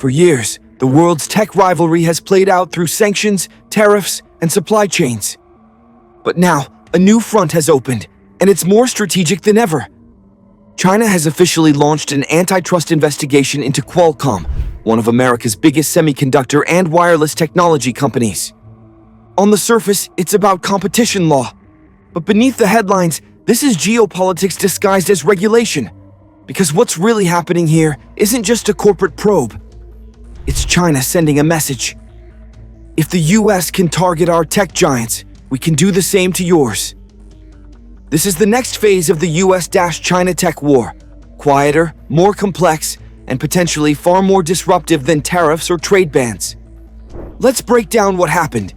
For years, the world's tech rivalry has played out through sanctions, tariffs, and supply chains. But now, a new front has opened, and it's more strategic than ever. China has officially launched an antitrust investigation into Qualcomm, one of America's biggest semiconductor and wireless technology companies. On the surface, it's about competition law. But beneath the headlines, this is geopolitics disguised as regulation. Because what's really happening here isn't just a corporate probe. It's China sending a message. If the US can target our tech giants, we can do the same to yours. This is the next phase of the US-China tech war. Quieter, more complex, and potentially far more disruptive than tariffs or trade bans. Let's break down what happened.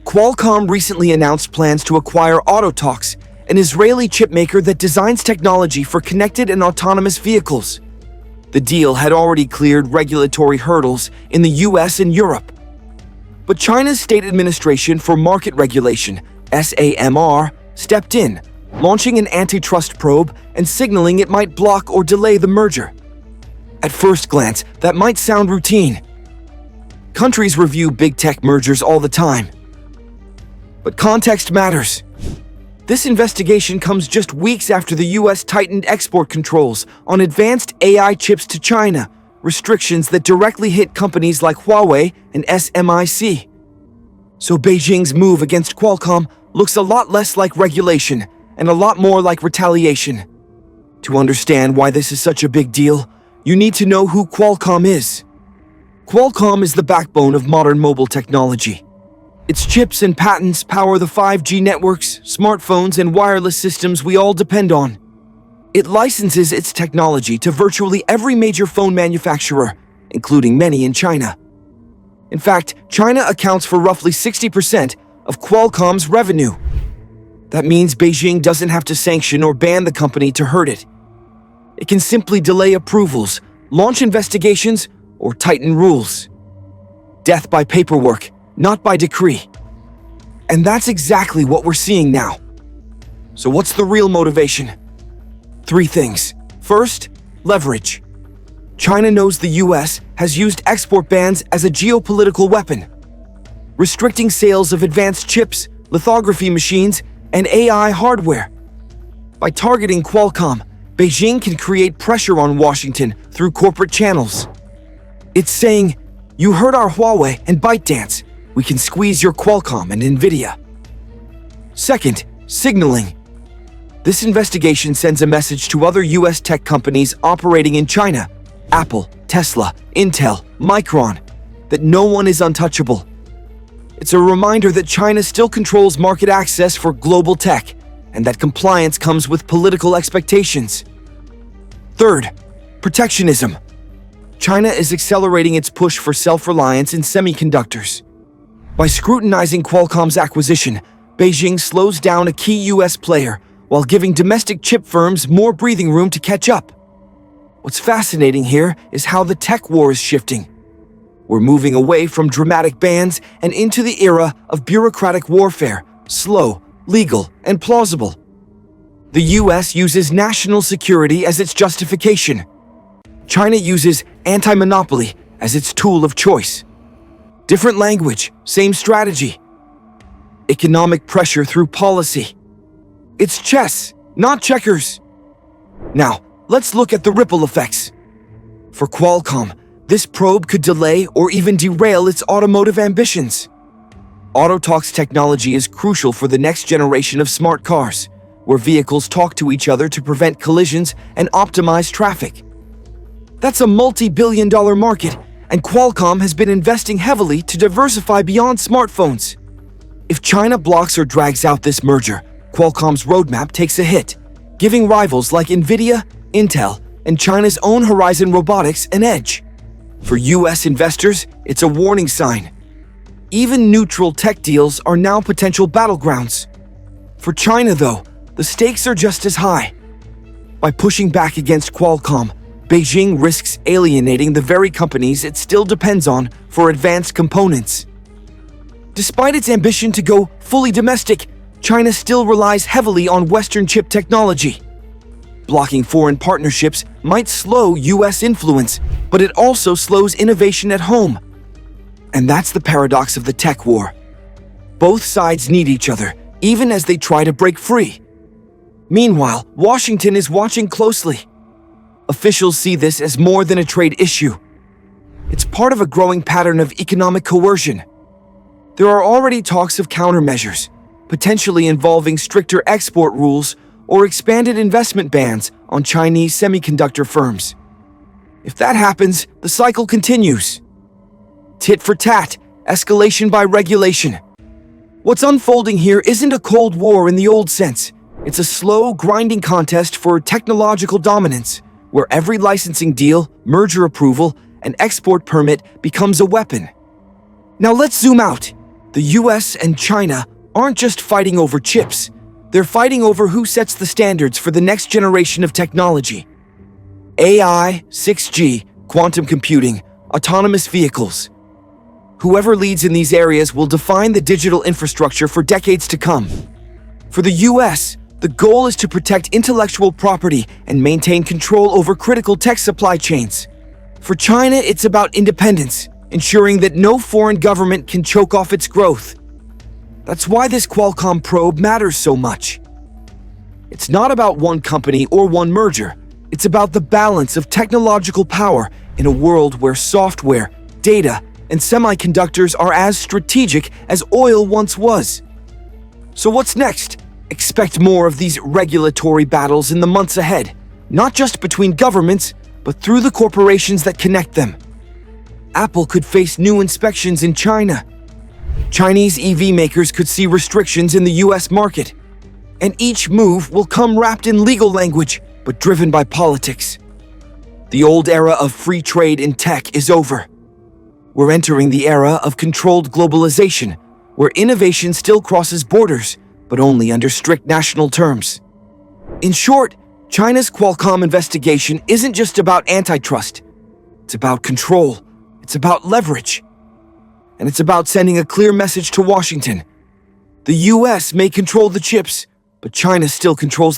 Qualcomm recently announced plans to acquire Autotalks, an Israeli chipmaker that designs technology for connected and autonomous vehicles. The deal had already cleared regulatory hurdles in the US and Europe. But China's State Administration for Market Regulation, SAMR, stepped in, launching an antitrust probe and signaling it might block or delay the merger. At first glance, that might sound routine. Countries review big tech mergers all the time. But context matters. This investigation comes just weeks after the US tightened export controls on advanced AI chips to China, restrictions that directly hit companies like Huawei and SMIC. So Beijing's move against Qualcomm looks a lot less like regulation and a lot more like retaliation. To understand why this is such a big deal, you need to know who Qualcomm is. Qualcomm is the backbone of modern mobile technology. Its chips and patents power the 5G networks, smartphones, and wireless systems we all depend on. It licenses its technology to virtually every major phone manufacturer, including many in China. In fact, China accounts for roughly 60% of Qualcomm's revenue. That means Beijing doesn't have to sanction or ban the company to hurt it. It can simply delay approvals, launch investigations, or tighten rules. Death by paperwork, not by decree. And that's exactly what we're seeing now. So what's the real motivation? 3 things. First, leverage. China knows the US has used export bans as a geopolitical weapon, restricting sales of advanced chips, lithography machines, and AI hardware. By targeting Qualcomm, Beijing can create pressure on Washington through corporate channels. It's saying, you heard our Huawei and ByteDance. We can squeeze your Qualcomm and Nvidia. Second, signaling. This investigation sends a message to other US tech companies operating in China, Apple, Tesla, Intel, Micron, that no one is untouchable. It's a reminder that China still controls market access for global tech, and that compliance comes with political expectations. Third, protectionism. China is accelerating its push for self-reliance in semiconductors. By scrutinizing Qualcomm's acquisition, Beijing slows down a key US player while giving domestic chip firms more breathing room to catch up. What's fascinating here is how the tech war is shifting. We're moving away from dramatic bans and into the era of bureaucratic warfare, slow, legal, and plausible. The US uses national security as its justification. China uses anti-monopoly as its tool of choice. Different language, same strategy. Economic pressure through policy. It's chess, not checkers. Now, let's look at the ripple effects. For Qualcomm, this probe could delay or even derail its automotive ambitions. Autotalks technology is crucial for the next generation of smart cars, where vehicles talk to each other to prevent collisions and optimize traffic. That's a multi-billion-dollar market, and Qualcomm has been investing heavily to diversify beyond smartphones. If China blocks or drags out this merger, Qualcomm's roadmap takes a hit, giving rivals like Nvidia, Intel, and China's own Horizon Robotics an edge. For US investors, it's a warning sign. Even neutral tech deals are now potential battlegrounds. For China, though, the stakes are just as high. By pushing back against Qualcomm, Beijing risks alienating the very companies it still depends on for advanced components. Despite its ambition to go fully domestic, China still relies heavily on Western chip technology. Blocking foreign partnerships might slow US influence, but it also slows innovation at home. And that's the paradox of the tech war. Both sides need each other, even as they try to break free. Meanwhile, Washington is watching closely. Officials see this as more than a trade issue. It's part of a growing pattern of economic coercion. There are already talks of countermeasures, potentially involving stricter export rules or expanded investment bans on Chinese semiconductor firms. If that happens, the cycle continues. Tit for tat, escalation by regulation. What's unfolding here isn't a Cold War in the old sense. It's a slow, grinding contest for technological dominance, where every licensing deal, merger approval, and export permit becomes a weapon. Now let's zoom out. The US and China aren't just fighting over chips. They're fighting over who sets the standards for the next generation of technology. AI, 6G, quantum computing, autonomous vehicles. Whoever leads in these areas will define the digital infrastructure for decades to come. For the US, the goal is to protect intellectual property and maintain control over critical tech supply chains. For China, it's about independence, ensuring that no foreign government can choke off its growth. That's why this Qualcomm probe matters so much. It's not about one company or one merger. It's about the balance of technological power in a world where software, data, and semiconductors are as strategic as oil once was. So what's next? Expect more of these regulatory battles in the months ahead, not just between governments, but through the corporations that connect them. Apple could face new inspections in China. Chinese EV makers could see restrictions in the US market. And each move will come wrapped in legal language, but driven by politics. The old era of free trade in tech is over. We're entering the era of controlled globalization, where innovation still crosses borders, but only under strict national terms. In short, China's Qualcomm investigation isn't just about antitrust. It's about control. It's about leverage. And it's about sending a clear message to Washington. The US may control the chips, but China still controls the